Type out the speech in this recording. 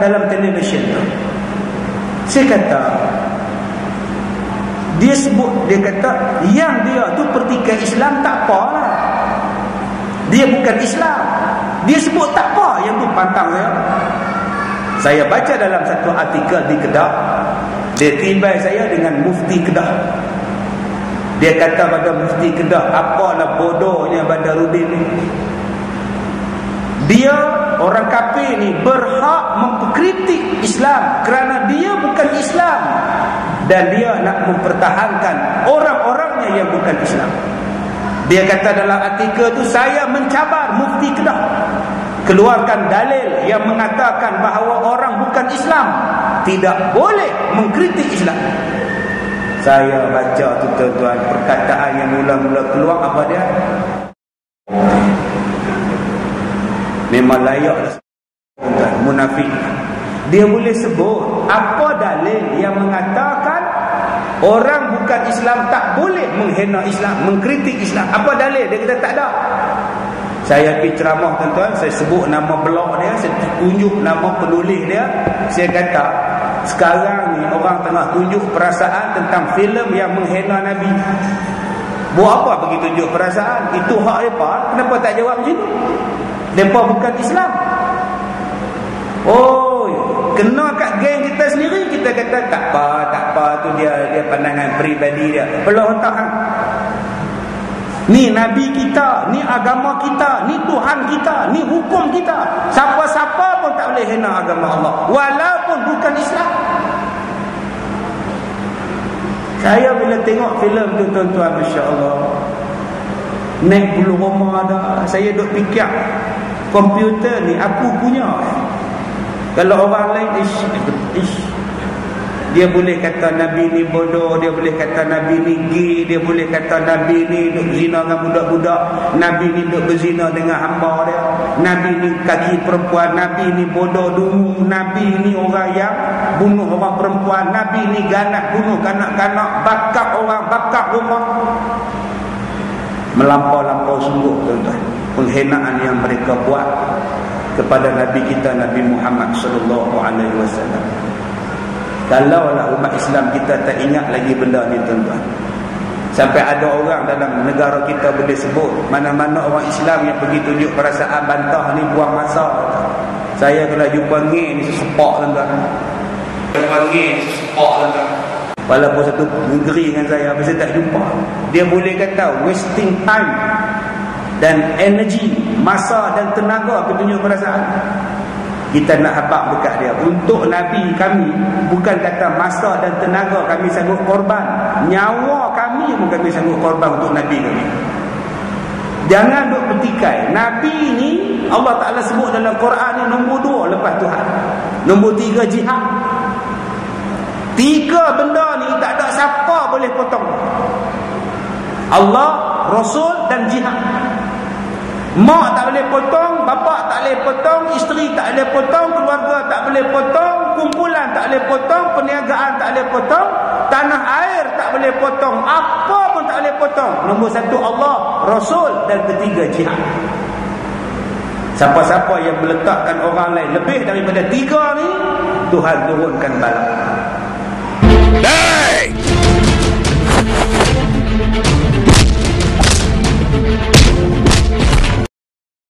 dalam televisyen tu. Saya kata, dia sebut, dia kata yang dia tu pertikai Islam tak apalah, dia bukan Islam. Dia sebut tak apa, yang tu pantang saya. Saya baca dalam satu artikel di Kedah, dia tibai saya dengan mufti Kedah. Dia kata pada mufti Kedah, apalah bodohnya Badarudin ni. Dia orang kafir ni berhak mengkritik Islam kerana dia bukan Islam, dan dia nak mempertahankan orang-orangnya yang bukan Islam. Dia kata dalam artikel tu, saya mencabar mufti Kedah keluarkan dalil yang mengatakan bahawa orang bukan Islam tidak boleh mengkritik Islam. Saya baca tu tuan-tuan, perkataan yang mula-mula keluar apa dia? Memang layaklah tuan, munafik. Dia boleh sebut apa dalil yang mengatakan orang bukan Islam tak boleh menghina Islam, mengkritik Islam. Apa dalil? Dia kata tak ada. Saya pergi ceramah tuan-tuan, saya sebut nama blog dia, saya tunjuk nama penulis dia. Saya kata, sekarang ni orang tengah tunjuk perasaan tentang filem yang menghina Nabi. Buat apa pergi tunjuk perasaan? Itu hak mereka. Kenapa tak jawab macam tu? Mereka bukan Islam. Oh, kena kat geng kita sendiri, kita kata tak apa tu dia pandangan peribadi dia. Belah otak hang. Ni Nabi kita, ni agama kita, ni Tuhan kita, ni hukum kita. Siapa-siapa pun tak boleh hina agama Allah, walaupun bukan Islam. Saya bila tengok filem tu tuan-tuan, masya-Allah, naik bulu roma dah. Saya duk fikir, komputer ni aku punya. Kalau orang lain dia boleh kata Nabi ni bodoh, dia boleh kata Nabi ni gay, dia boleh kata Nabi ni duk zina dengan budak-budak, Nabi ni duk berzina dengan hamba dia, Nabi ni kaki perempuan, Nabi ni bodoh dungu, Nabi ni orang yang bunuh orang perempuan, Nabi ni ganas bunuh kanak-kanak, bakar orang, bakar rumah. Melampau-lampau sungguh tuan-tuan penghinaan yang mereka buat kepada Nabi kita, Nabi Muhammad sallallahu alaihi wasallam. Kalaulah umat Islam kita tak ingat lagi benda ni tuan-tuan, sampai ada orang dalam negara kita boleh sebut mana-mana orang Islam yang pergi tunjuk perasaan bantah ni buang masa. Saya kalau jumpa ngeh ni sesepak tuan-tuan, jumpa ngeh ni sesepak tuan-tuan, walaupun satu negeri dengan saya, saya tak jumpa. Dia boleh kata wasting time dan energy, masa dan tenaga pergi tunjuk perasaan. Kita nak habaq dekat dia. Untuk Nabi kami, bukan kata masa dan tenaga kami sanggup korban, nyawa kami pun kami sanggup korban untuk Nabi kami. Jangan duk bertikai. Nabi ni Allah Ta'ala sebut dalam Quran ni nombor 2 lepas Tuhan. Nombor 3 jihad. 3 benda ni tak ada siapa boleh potong. Allah, Rasul dan jihad. Mak tak boleh potong, bapa tak boleh potong, isteri tak boleh potong, keluarga tak boleh potong, kumpulan tak boleh potong, perniagaan tak boleh potong, tanah air tak boleh potong, apa pun tak boleh potong. Nombor 1 Allah, Rasul, dan ketiga jihad. Siapa-siapa yang meletakkan orang lain lebih daripada 3 ni, Tuhan turunkan bala.